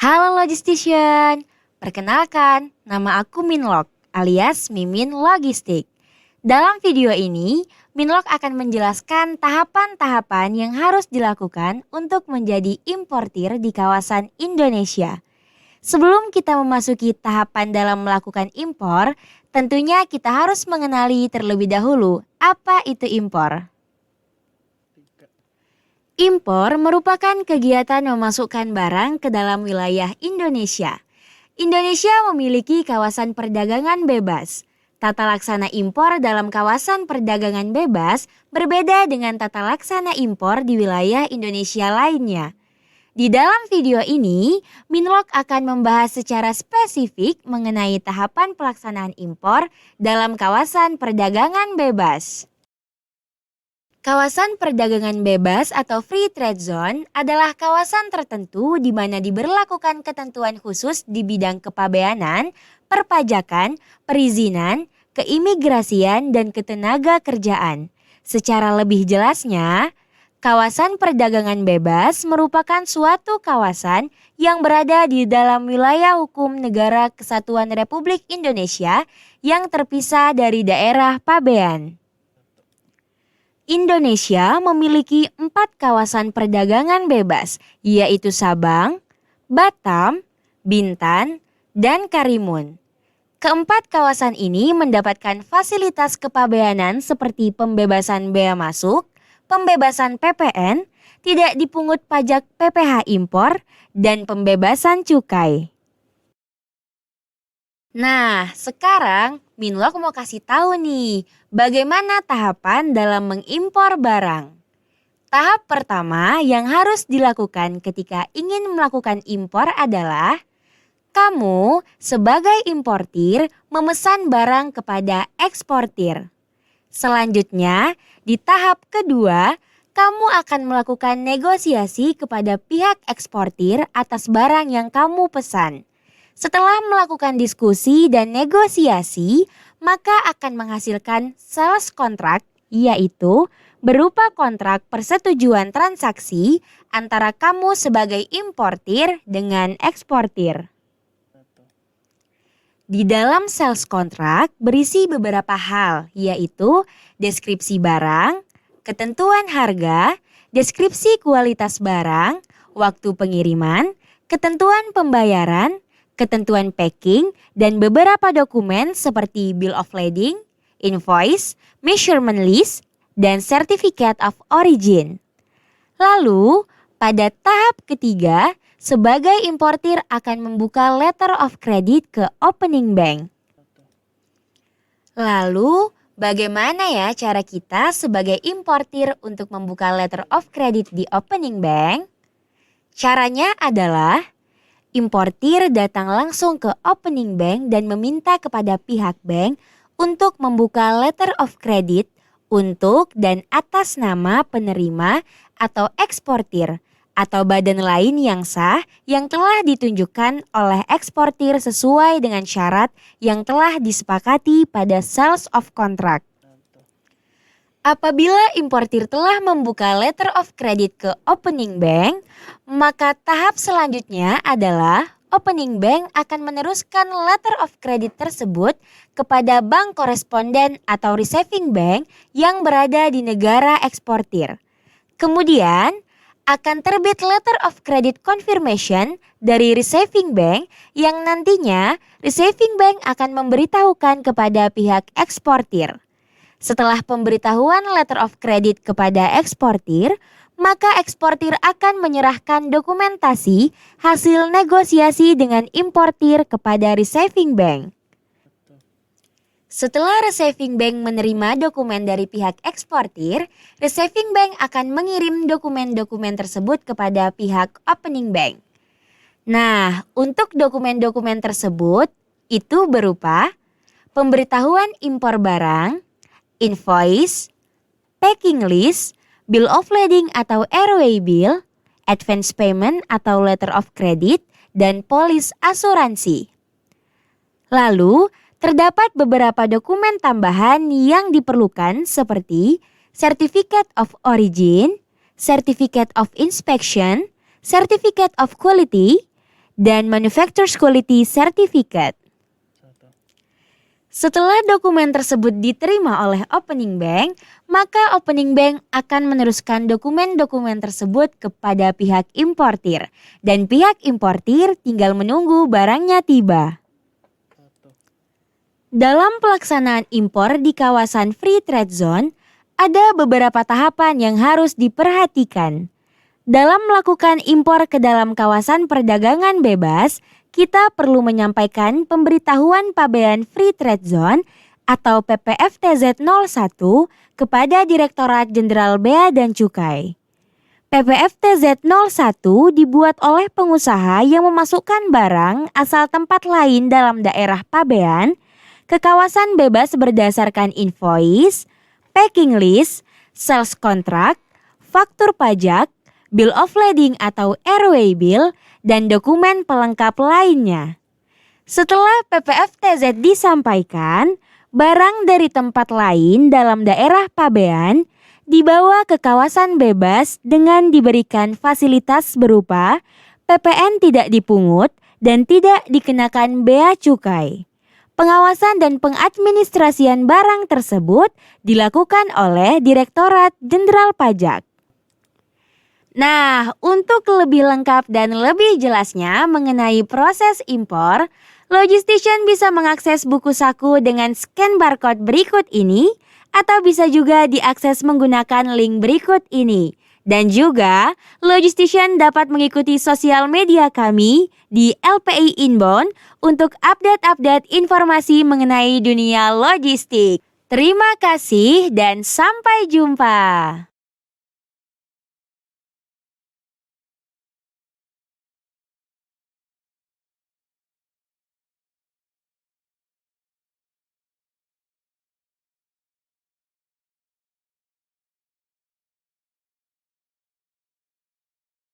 Halo Logistician, perkenalkan nama aku Minlog alias Mimin Logistik. Dalam video ini, Minlog akan menjelaskan tahapan-tahapan yang harus dilakukan untuk menjadi importir di kawasan Indonesia. Sebelum kita memasuki tahapan dalam melakukan impor, tentunya kita harus mengenali terlebih dahulu apa itu impor. Impor merupakan kegiatan memasukkan barang ke dalam wilayah Indonesia. Indonesia memiliki kawasan perdagangan bebas. Tata laksana impor dalam kawasan perdagangan bebas berbeda dengan tata laksana impor di wilayah Indonesia lainnya. Di dalam video ini, Minlog akan membahas secara spesifik mengenai tahapan pelaksanaan impor dalam kawasan perdagangan bebas. Kawasan perdagangan bebas atau free trade zone adalah kawasan tertentu di mana diberlakukan ketentuan khusus di bidang kepabeanan, perpajakan, perizinan, keimigrasian, dan ketenaga kerjaan. Secara lebih jelasnya, kawasan perdagangan bebas merupakan suatu kawasan yang berada di dalam wilayah hukum Negara Kesatuan Republik Indonesia yang terpisah dari daerah pabean. Indonesia memiliki 4 kawasan perdagangan bebas, yaitu Sabang, Batam, Bintan, dan Karimun. Keempat kawasan ini mendapatkan fasilitas kepabeanan seperti pembebasan bea masuk, pembebasan PPN, tidak dipungut pajak PPh impor, dan pembebasan cukai. Nah, sekarang Minlog mau kasih tahu nih, bagaimana tahapan dalam mengimpor barang. Tahap pertama yang harus dilakukan ketika ingin melakukan impor adalah kamu sebagai importir memesan barang kepada eksportir. Selanjutnya, di tahap kedua, kamu akan melakukan negosiasi kepada pihak eksportir atas barang yang kamu pesan. Setelah melakukan diskusi dan negosiasi, maka akan menghasilkan sales contract, yaitu berupa kontrak persetujuan transaksi antara kamu sebagai importir dengan eksportir. Di dalam sales contract berisi beberapa hal, yaitu deskripsi barang, ketentuan harga, deskripsi kualitas barang, waktu pengiriman, ketentuan pembayaran, ketentuan packing, dan beberapa dokumen seperti Bill of Lading, Invoice, Measurement List, dan Certificate of Origin. Lalu, pada tahap ketiga, sebagai importir akan membuka letter of credit ke opening bank. Lalu, bagaimana ya cara kita sebagai importir untuk membuka letter of credit di opening bank? Caranya adalah importir datang langsung ke opening bank dan meminta kepada pihak bank untuk membuka letter of credit untuk dan atas nama penerima atau eksportir atau badan lain yang sah yang telah ditunjukkan oleh eksportir sesuai dengan syarat yang telah disepakati pada sales of contract. Apabila importir telah membuka letter of credit ke opening bank, maka tahap selanjutnya adalah opening bank akan meneruskan letter of credit tersebut kepada bank koresponden atau receiving bank yang berada di negara eksportir. Kemudian akan terbit letter of credit confirmation dari receiving bank yang nantinya receiving bank akan memberitahukan kepada pihak eksportir. Setelah pemberitahuan letter of credit kepada eksportir, maka eksportir akan menyerahkan dokumentasi hasil negosiasi dengan importir kepada receiving bank. Setelah receiving bank menerima dokumen dari pihak eksportir, receiving bank akan mengirim dokumen-dokumen tersebut kepada pihak opening bank. Nah, untuk dokumen-dokumen tersebut itu berupa pemberitahuan impor barang, invoice, packing list, bill of lading atau RW bill, advance payment atau letter of credit, dan polis asuransi. Lalu, terdapat beberapa dokumen tambahan yang diperlukan seperti Certificate of Origin, Certificate of Inspection, Certificate of Quality, dan Manufacturers Quality Certificate. Setelah dokumen tersebut diterima oleh opening bank, maka opening bank akan meneruskan dokumen-dokumen tersebut kepada pihak importir dan pihak importir tinggal menunggu barangnya tiba. Dalam pelaksanaan impor di kawasan Free Trade Zone, ada beberapa tahapan yang harus diperhatikan. Dalam melakukan impor ke dalam kawasan perdagangan bebas, kita perlu menyampaikan pemberitahuan pabean Free Trade Zone atau PPFTZ 01 kepada Direktorat Jenderal Bea dan Cukai. PPFTZ 01 dibuat oleh pengusaha yang memasukkan barang asal tempat lain dalam daerah pabean ke kawasan bebas berdasarkan invoice, packing list, sales contract, faktur pajak, bill of lading atau RW bill, dan dokumen pelengkap lainnya. Setelah PPFTZ disampaikan, barang dari tempat lain dalam daerah pabean dibawa ke kawasan bebas dengan diberikan fasilitas berupa PPN tidak dipungut dan tidak dikenakan bea cukai. Pengawasan dan pengadministrasian barang tersebut dilakukan oleh Direktorat Jenderal Pajak. Nah, untuk lebih lengkap dan lebih jelasnya mengenai proses impor, Logistician bisa mengakses buku saku dengan scan barcode berikut ini atau bisa juga diakses menggunakan link berikut ini. Dan juga, Logistician dapat mengikuti sosial media kami di LPI Inbound untuk update-update informasi mengenai dunia logistik. Terima kasih dan sampai jumpa.